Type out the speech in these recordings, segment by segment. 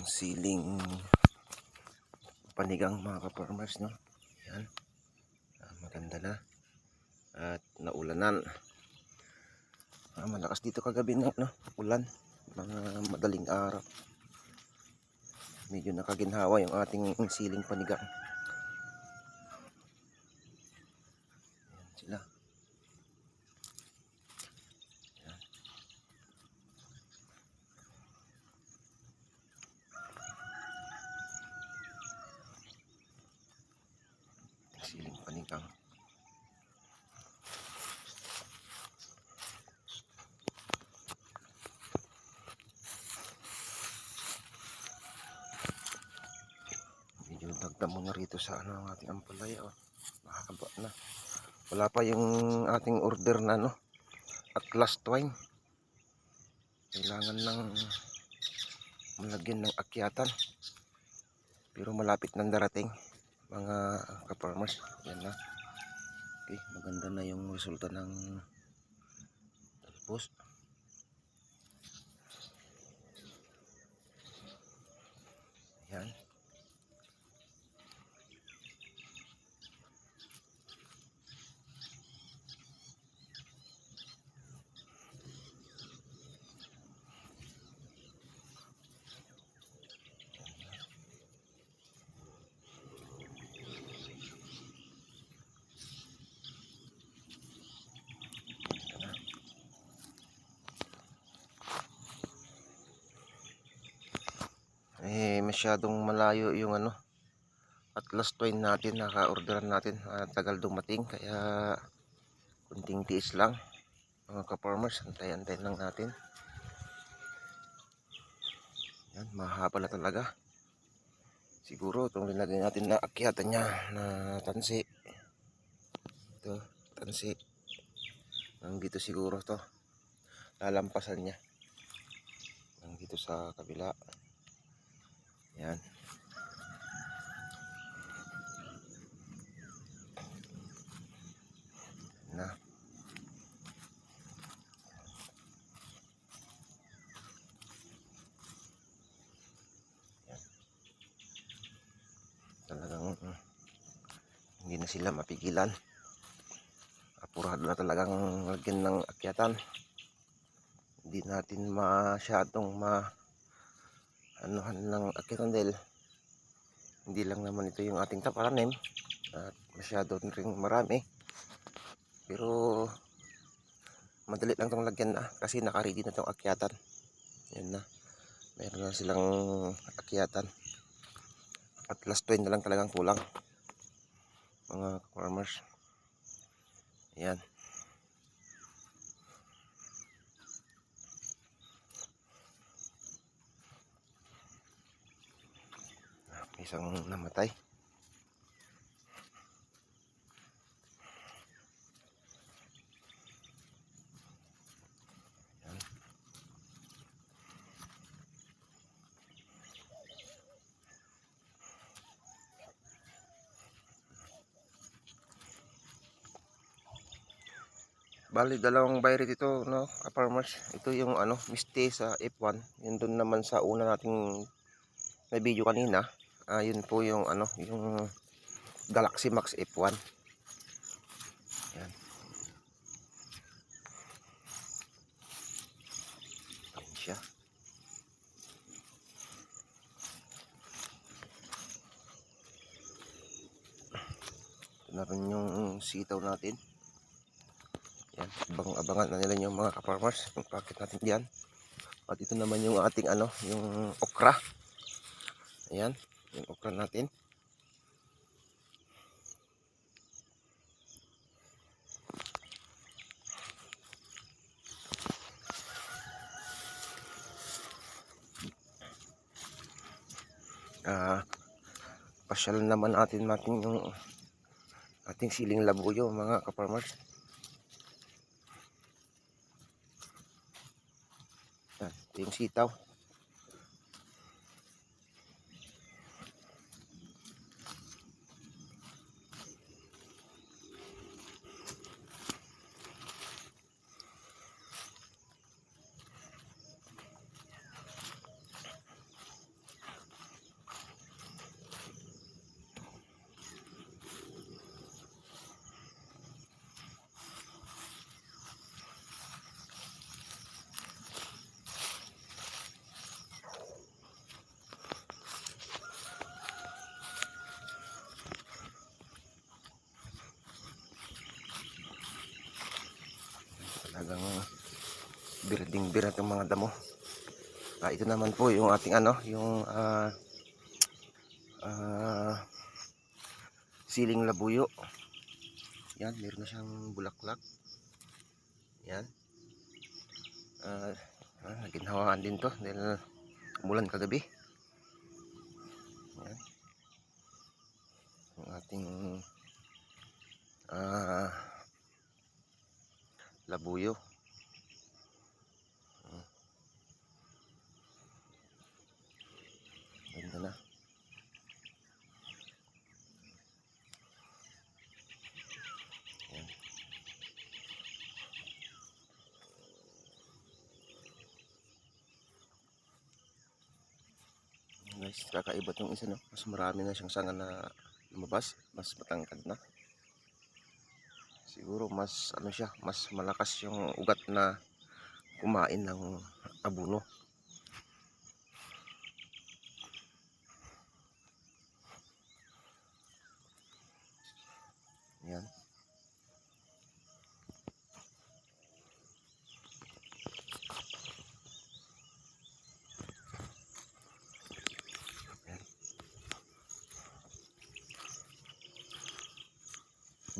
siling panigang mga ka-farmers, no? Yan. Maganda na at naulanan. Malakas dito kagabi na, no? Ulan, mga madaling araw. Medyo nakaginhawa yung ating siling panigang. Yan sila. Yan. Siling panigang. Medyo dagdamo na rito sa ang ating ampalaya, oh. Mahaba na. Wala pa yung ating order na, no? At last twine. Kailangan lang malagyan ng akyatan. Pero malapit nang darating, mga ka-farmers. Yan na. Okay, maganda na yung resulta ng talbos. Yan. Masyadong malayo yung at last twine natin, naka-orderan natin, tagal dumating, kaya kunting tiis lang mga ka-farmers. Antay-antay lang natin. Yan, mahaba na talaga. Siguro itong linagay natin na akyatan niya na tansi, ito tansi, dito siguro to lalampasan niya dito sa kabila. Yan. Na. Yan. Talagang hindi na sila mapigilan. Apurado na talagang lagyan ng akyatan. Hindi natin masyadong anuhan ng akyatan dahil hindi lang naman ito yung ating tapalanim at masyado rin marami. Pero madali lang itong lagyan na kasi naka-ready na itong akyatan. Yan na. Meron na silang akyatan. At last 20 na lang talagang kulang mga farmers. Ayan. Isang namatay. Bali, dalawang variety ito, no, ka-farmers. Ito yung Misty sa F1. Yun doon naman sa una nating na video kanina. Yun po yung yung Galaxy Max F1. Yan. Yan siya. Ito na rin yung sitaw natin. Yan, abang-abangan na nila yung mga ka-farmers yung packet natin diyan. At ito naman yung ating yung okra. Ayan, yung okra natin. Pasyal naman natin yung ating siling labuyo mga ka-farmers. Ito yung sitaw. birading-bira itong mga damo. Ito naman po yung ating ano, yung siling labuyo. Yan, meron na siyang bulaklak. Yan. Naginhawaan din to dahil umulan kagabi. Yan. Yung ating labuyo. Ganda na. Yan. Guys, kakaiba tong isa, no? Mas marami na siyang sanga na lumabas, mas matangkad na. Siguro mas ano siya, mas malakas yung ugat na kumain ng abono. Yan.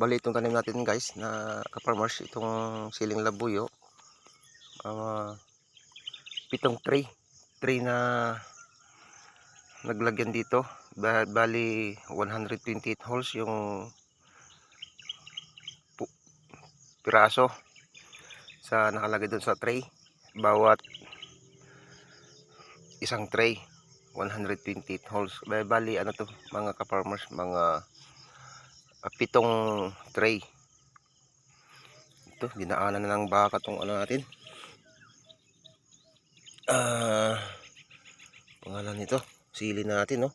Bali itong tanim natin guys na ka-farmers, itong siling labuyo, 7 tray na naglagyan dito. Bali 128 holes yung piraso sa nakalagay doon sa tray. Bawat isang tray 128 holes. Bali ano to mga ka-farmers, mga 7 tray. Ito, dinaanan na ng baka tong ano natin. Pangalan nito, sili natin, no?